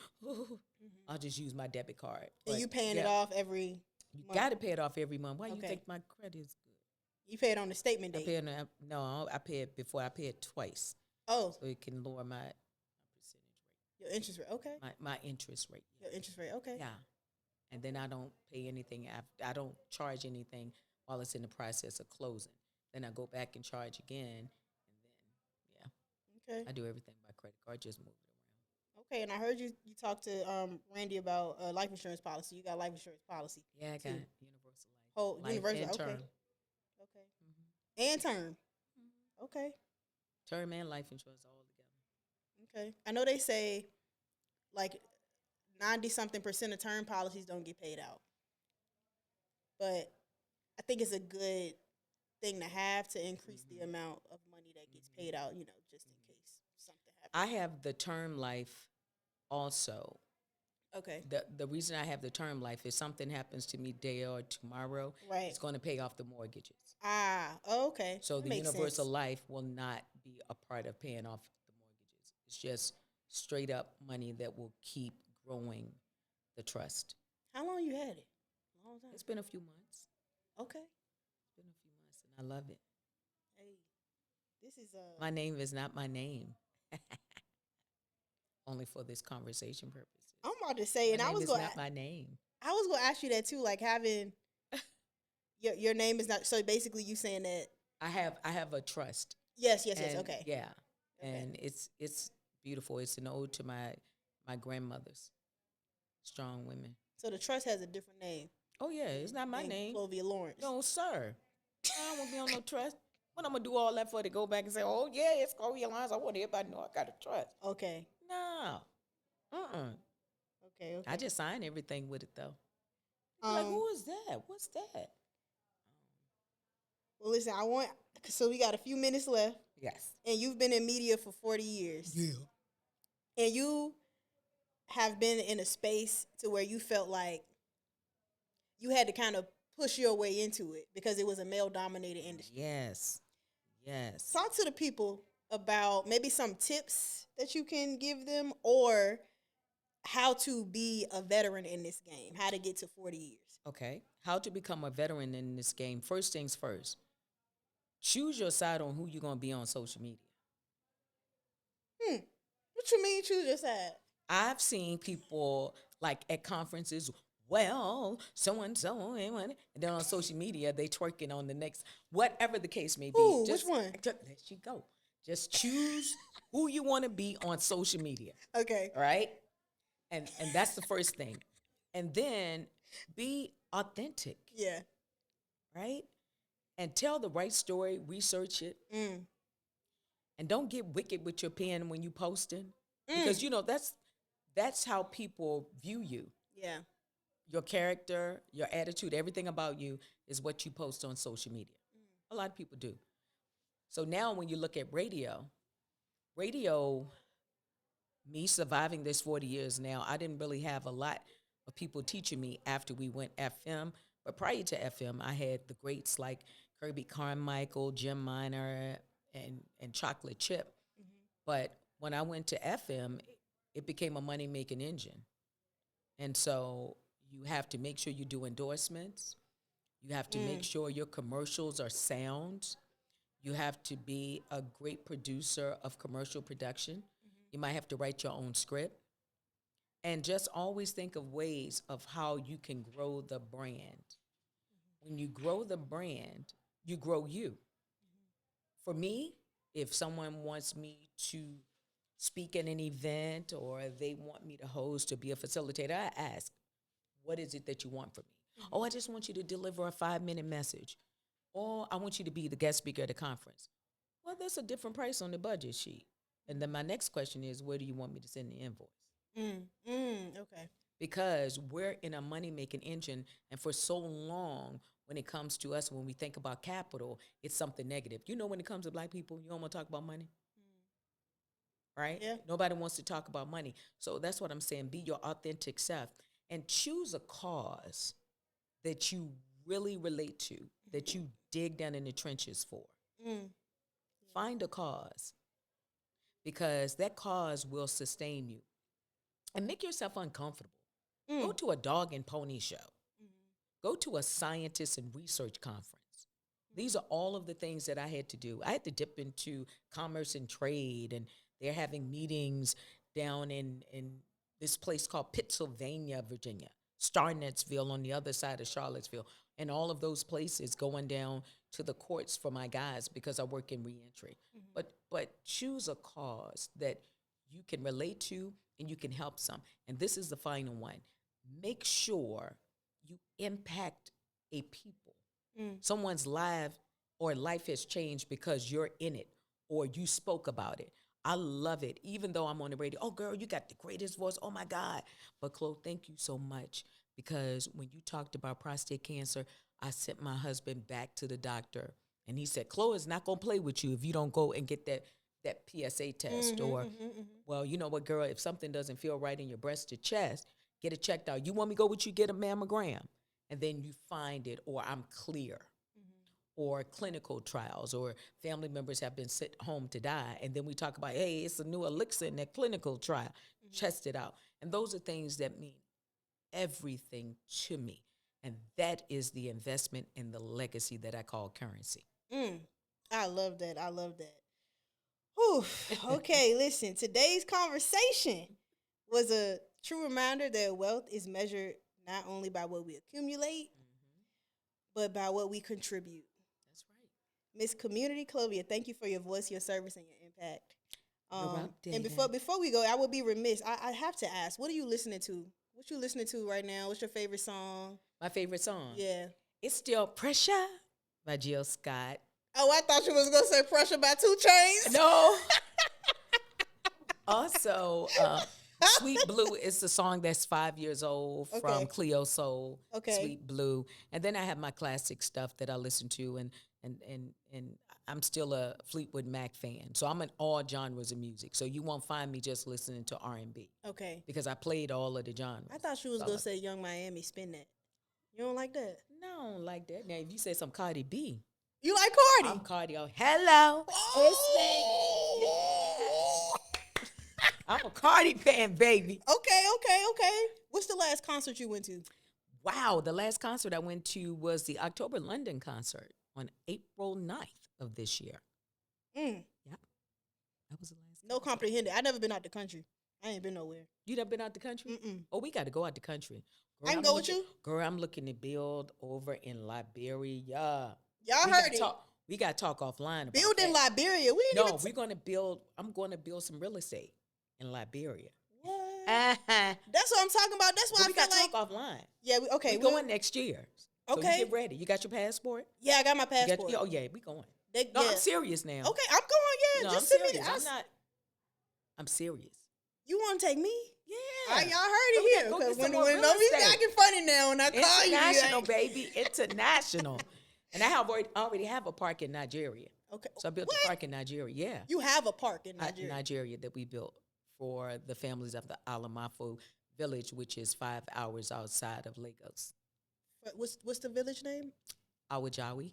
I'll just use my debit card. and But you paying it yeah, off every you month. got to pay it off every month. Why you Okay. think my credit is good? You pay it on the statement I date. pay it no, I pay it before I pay it twice, Oh, so it can lower my percentage your interest rate. Okay. rate, my interest rate. Your interest rate. Okay. Yeah, and then I don't pay anything. I don't charge anything while it's in the process of closing. Then I go back and charge again, and then Okay. I do everything by credit card. Just move it around. Okay. And I heard you talked to Randy about life insurance policy. You got life insurance policy. Yeah, I got too. universal life. Oh, Life universal. and Okay. term. Okay. And term. Okay. Term and life insurance all together. Okay. I know they say like 90-something% of term policies don't get paid out. But I think it's a good thing to have to increase the amount of money that gets paid out, just in case something happens. I have the term life also. Okay. The reason I have the term life is something happens to me today or tomorrow, Right. it's going to pay off the mortgages. Okay. So That the makes universal sense. life will not be a part of paying off the mortgages. It's just straight up money that will keep growing the trust. How long you had it? Long time. It's been a few months. Okay. It's been a few months, and I love it. Hey, this is My name is not my name. Only for this conversation purposes. I'm about to say, and My I name was is going. not my name. I was going to ask you that too, like having your name is not. So basically, you saying that? I have a trust. Yes. And Okay. Yeah, Okay. and it's beautiful. It's an ode to my grandmothers, strong women. So the trust has a different name. Oh yeah, it's not my than name. Clovia Lawrence. No, sir. I don't want to be on no trust. What I'm gonna do all that for to go back and say, oh yeah, it's Clovia Lines. I want everybody to know I got a trust. Okay. No. Okay. I just sign everything with it though. Like, who is that? What's that? Well, listen, so we got a few minutes left, Yes. and you've been in media for 40 years. Yeah. And you have been in a space to where you felt like you had to kind of push your way into it because it was a male-dominated industry. Yes. Yes. Talk to the people about maybe some tips that you can give them or how to be a veteran in this game, how to get to 40 years. Okay. How to become a veteran in this game. First things first. Choose your side on who you're going to be on social media. What you mean choose your side? I've seen people like at conferences, well, so-and-so, and then on social media, they twerking on the next, whatever the case may be. Ooh, which one? There you go. Just choose who you want to be on social media. Okay. All right? And that's the first thing. And then be authentic. Yeah. Right? And tell the right story, research it. And don't get wicked with your pen when you posting. Because that's how people view you. Yeah. Your character, your attitude, everything about you is what you post on social media. A lot of people do. So now when you look at radio, me surviving this 40 years now, I didn't really have a lot of people teaching me after we went FM. But prior to FM, I had the greats like Kirby Carmichael, Jim Miner, and Chocolate Chip. But when I went to FM, it became a money-making engine. And so you have to make sure you do endorsements. You have to make sure your commercials are sound. You have to be a great producer of commercial production. You might have to write your own script. And just always think of ways of how you can grow the brand. When you grow the brand, you grow you. For me, if someone wants me to speak at an event or they want me to host or be a facilitator, I ask, what is it that you want from me? Oh, I just want you to deliver a 5-minute message. Or I want you to be the guest speaker at a conference. Well, that's a different price on the budget sheet. And then my next question is, where do you want me to send the invoice? Okay. Because we're in a money-making engine, and for so long, when it comes to us, when we think about capital, it's something negative. You know, when it comes to black people, you don't want to talk about money, right? Yeah. Nobody wants to talk about money. So that's what I'm saying. Be your authentic self and choose a cause that you really relate to, that you dig down in the trenches for. Find a cause, because that cause will sustain you. And make yourself uncomfortable. Go to a dog and pony show. Go to a scientist and research conference. These are all of the things that I had to do. I had to dip into commerce and trade, and they're having meetings down in this place called Pittsylvania, Virginia, Starnettsville on the other side of Charlottesville, and all of those places going down to the courts for my guys because I work in reentry. But choose a cause that you can relate to and you can help some. And this is the final one. Make sure you impact a people. Someone's life has changed because you're in it or you spoke about it. I love it. Even though I'm on the radio, oh, girl, you got the greatest voice. Oh, my God. But, Chloe, thank you so much, because when you talked about prostate cancer, I sent my husband back to the doctor, and he said, Chloe is not going to play with you if you don't go and get that PSA test. Well, you know what, girl, if something doesn't feel right in your breast or chest, get it checked out. You want me to go with you, get a mammogram, and then you find it, or I'm clear. Or clinical trials, or family members have been sent home to die. And then we talk about, hey, it's a new elixir in that clinical trial. Test it out. And those are things that mean everything to me. And that is the investment in the legacy that I call currency. I love that. I love that. Whew. Okay, listen, today's conversation was a true reminder that wealth is measured not only by what we accumulate, but by what we contribute. That's right. Miss Community Clovia, thank you for your voice, your service, and your impact. You're And before we go, I would be remiss. I have to ask, what are you listening to? What you listening to right now? What's your favorite song? My favorite song? Yeah. It's still Pressure by Jill Scott. Oh, I thought you was going to say Pressure by 2 Chainz. No. Also, Sweet Blue is the song that's 5 years old from Cleo Soul. Okay. Sweet Blue. And then I have my classic stuff that I listen to, and I'm still a Fleetwood Mac fan. So I'm in all genres of music. So you won't find me just listening to R&B. Okay. Because I played all of the genres. I thought you was going to say Young Miami, Spin That. You don't like that? No, I don't like that. Now, if you say some Cardi B. You like Cardi? I'm Cardi. Oh, hello. I'm a Cardi fan, baby. Okay. What's the last concert you went to? Wow, the last concert I went to was the October London concert on April 9th of this year. Yeah, that was the last. No comprehended. I never been out the country. I ain't been nowhere. You never been out the country? Oh, we got to go out the country. Girl, I can go with you? Girl, I'm looking to build over in Liberia. Y'all heard it. We got to talk offline about build in that. Liberia. We're going to build. I'm going to build some real estate in Liberia. What? That's what I'm talking about. That's why we got to talk offline. Yeah, we're going next year. So okay. You get ready. You got your passport? Yeah, I got my passport. Oh, yeah, we going. I'm serious now. Okay, I'm going, No, just I'm send serious. me. I'm serious. You want to take me? Yeah. Y'all heard it here. Because when don't be acting funny now when I call you. International, baby. International. And I already have a park in Nigeria. Okay. So I built a park in Nigeria. Yeah. You have a park in Nigeria? Nigeria that we built for the families of the Alamafo village, which is 5 hours outside of Lagos. What's the village name? Awajawi.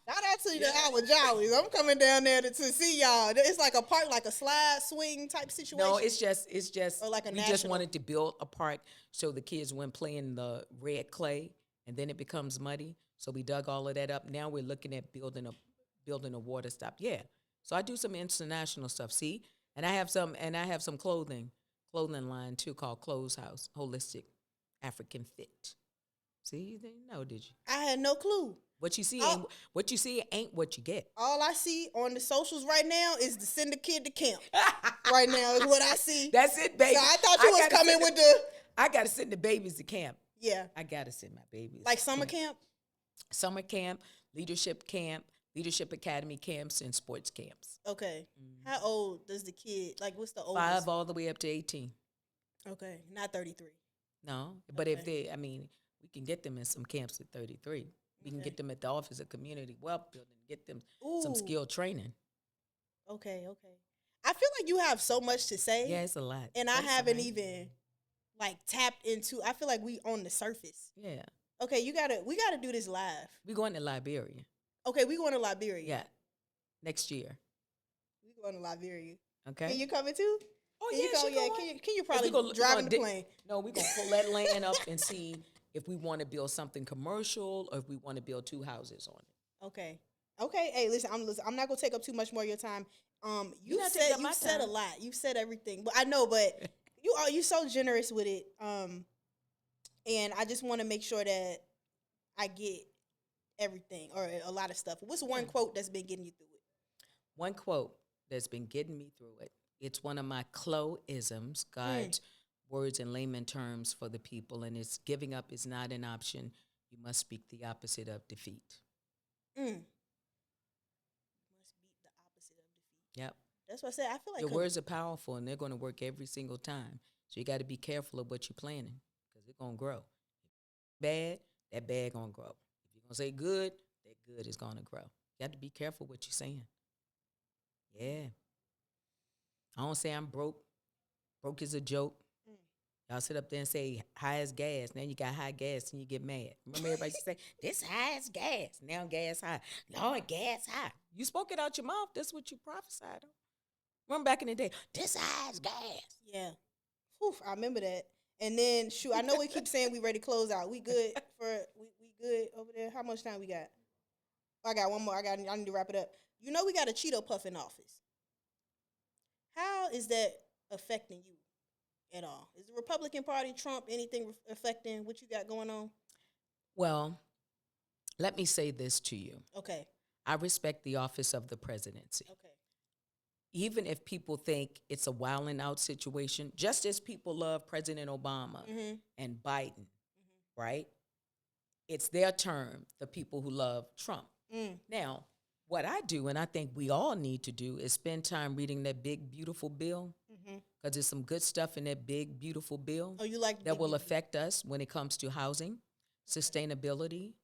Shout out to the Awajawis. I'm coming down there to see y'all. It's like a park, like a slide swing type situation. No, it's just or like we just wanted to build a park so the kids wouldn't play in the red clay and then it becomes muddy. So we dug all of that up. Now we're looking at building a water stop. Yeah. So I do some international stuff. See, and I have some clothing line too called Clothes House Holistic African Fit. See, you didn't know, did you? I had no clue. What you see ain't what you get. All I see on the socials right now is to send a kid to camp. Right now is what I see. That's it, baby. So I thought you was coming with the. I gotta send the babies to camp. Yeah. I gotta send my babies. Like summer camp? Summer camp, leadership academy camps, and sports camps. Okay. How old does the kid, like, what's the oldest? 5 all the way up to 18. Okay, not 33. No, but if Okay. we can get them in some camps at 33. We can Okay. get them at the Office of Community Wealth Building, get them some Ooh. skill training. Okay. I feel like you have so much to say. Yeah, it's a lot. And I But it's all haven't right. even, like, tapped into, I feel like we on the surface. Yeah. Okay, we gotta do this live. We're going to Liberia. Okay, we going to Liberia. Yeah. Next year. We going to Liberia. Okay. Can you coming too? Oh, Can you yeah, go? she Yeah, going. can you 'Cause probably we drive gonna in the plane? No, we're going to pull that land up and see if we want to build something commercial or if we want to build 2 houses on it. Okay. Hey, listen. I'm not gonna take up too much more of your time. You're not taking said up my said a time. lot. You said everything, but I know. But you so generous with it. And I just want to make sure that I get everything or a lot of stuff. What's one quote that's been getting you through it? One quote that's been getting me through it. It's one of my Clo-isms, God's words in layman terms for the people, and it's giving up is not an option. You must speak the opposite of defeat. You must beat the opposite of defeat. Yep. That's what I said. I feel like Your words are powerful, and they're going to work every single time. So you got to be careful of what you're planning because it's going to grow. Bad, that bad going to grow. If you're going to say good, that good is going to grow. You have to be careful what you're saying. Yeah. I don't say I'm broke. Broke is a joke. Y'all sit up there and say high as gas. Now you got high gas and you get mad. Remember everybody used to say, this high as gas. Now gas high. Lord, gas high. You spoke it out your mouth. That's what you prophesied on. Remember back in the day, this high as gas. Yeah. Whew, I remember that. And then, shoot, I know we keep saying we ready to close out. We good we good over there? How much time we got? I got one more. I need to wrap it up. You know we got a Cheeto Puff in office. How is that affecting you at all? Is the Republican Party, Trump, anything affecting what you got going on? Well, let me say this to you. Okay. I respect the office of the presidency. Okay. Even if people think it's a wilding out situation, just as people love President Obama and Biden, right? It's their term, the people who love Trump. Now, what I do, and I think we all need to do, is spend time reading that big, beautiful bill, because there's some good stuff in that big, beautiful bill Oh, you like that will affect us when it comes to housing, sustainability,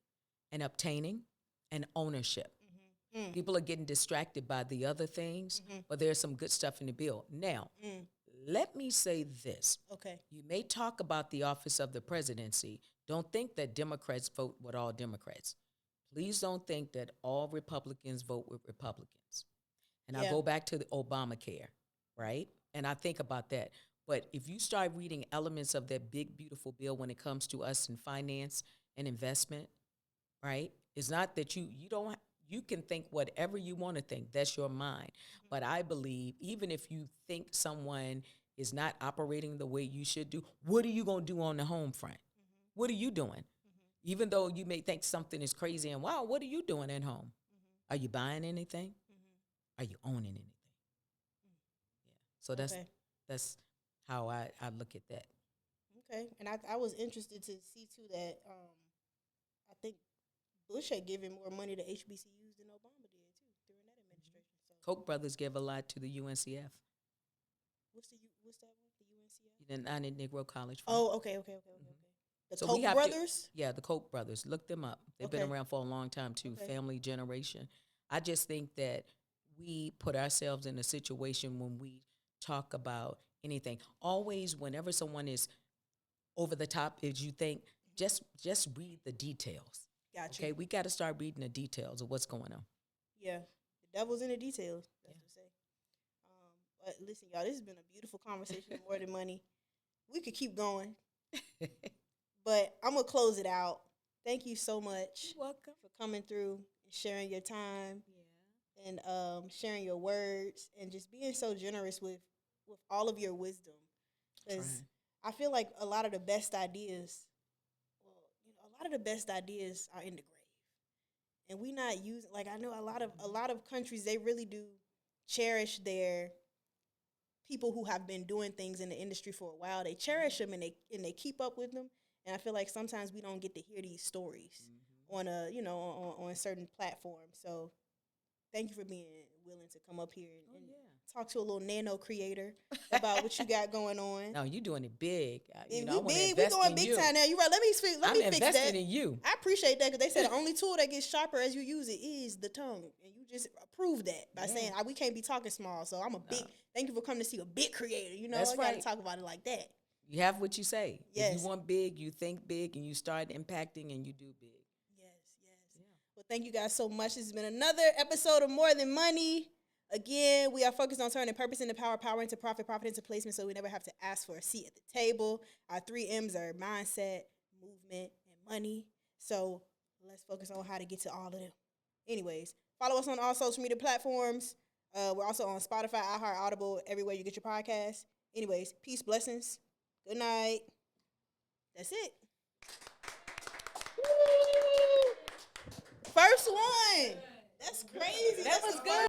and obtaining, and ownership. People are getting distracted by the other things, but there's some good stuff in the bill. Now, let me say this. Okay. You may talk about the office of the presidency. Don't think that Democrats vote with all Democrats. Please don't think that all Republicans vote with Republicans. And I go back to the Obamacare, right? And I think about that. But if you start reading elements of that big, beautiful bill when it comes to us in finance and investment, right? It's not that you can think whatever you want to think. That's your mind. But I believe even if you think someone is not operating the way you should do, what are you going to do on the home front? What are you doing? Even though you may think something is crazy and wow, what are you doing at home? Are you buying anything? Are you owning anything? Yeah. So that's how I look at that. Okay. And I was interested to see too that I think Bush had given more money to HBCUs than Obama did too during that administration. So Koch brothers give a lot to the UNCF. what's that one? The UNCF? The United Negro College Fund. Oh, okay. The So Koch brothers? Yeah, the Koch brothers. Look them up. They've been around for a long time too, family generation. I just think that we put ourselves in a situation when we talk about anything. Always, whenever someone is over the top, as you think, just read the details. Gotcha. Okay, we got to start reading the details of what's going on. Yeah. The devil's in the details. That's what I say. But listen, y'all, this has been a beautiful conversation of More Than Money. We could keep going. But I'm going to close it out. Thank you so much. You're welcome. For coming through and sharing your time and sharing your words and just being so generous with all of your wisdom. Because I feel like a lot of the best ideas, are in the grave. And we not using, like I know a lot of countries, they really do cherish their people who have been doing things in the industry for a while. They cherish them and they keep up with them. And I feel like sometimes we don't get to hear these stories on a on certain platforms. So thank you for being willing to come up here and talk to a little nano creator about what you got going on. No, you doing it big. We going big time now. You're right. Let me fix that. I'm investing in you. I appreciate that because they said the only tool that gets sharper as you use it is the tongue, and you just prove that by saying we can't be talking small. So I'm a big. Thank you for coming to see a big creator. You know, That's I right. gotta talk about it like that. You have what you say. Yes. If you want big, you think big, and you start impacting, and you do big. Yes. Yeah. Well, thank you guys so much. This has been another episode of More Than Money. Again, we are focused on turning purpose into power, power into profit, profit into placement, so we never have to ask for a seat at the table. Our 3 M's are mindset, movement, and money. So let's focus on how to get to all of them. Anyways, follow us on all social media platforms. We're also on Spotify, iHeart, Audible, everywhere you get your podcasts. Anyways, peace, blessings. Good night. That's it. First one. That's crazy. That was good.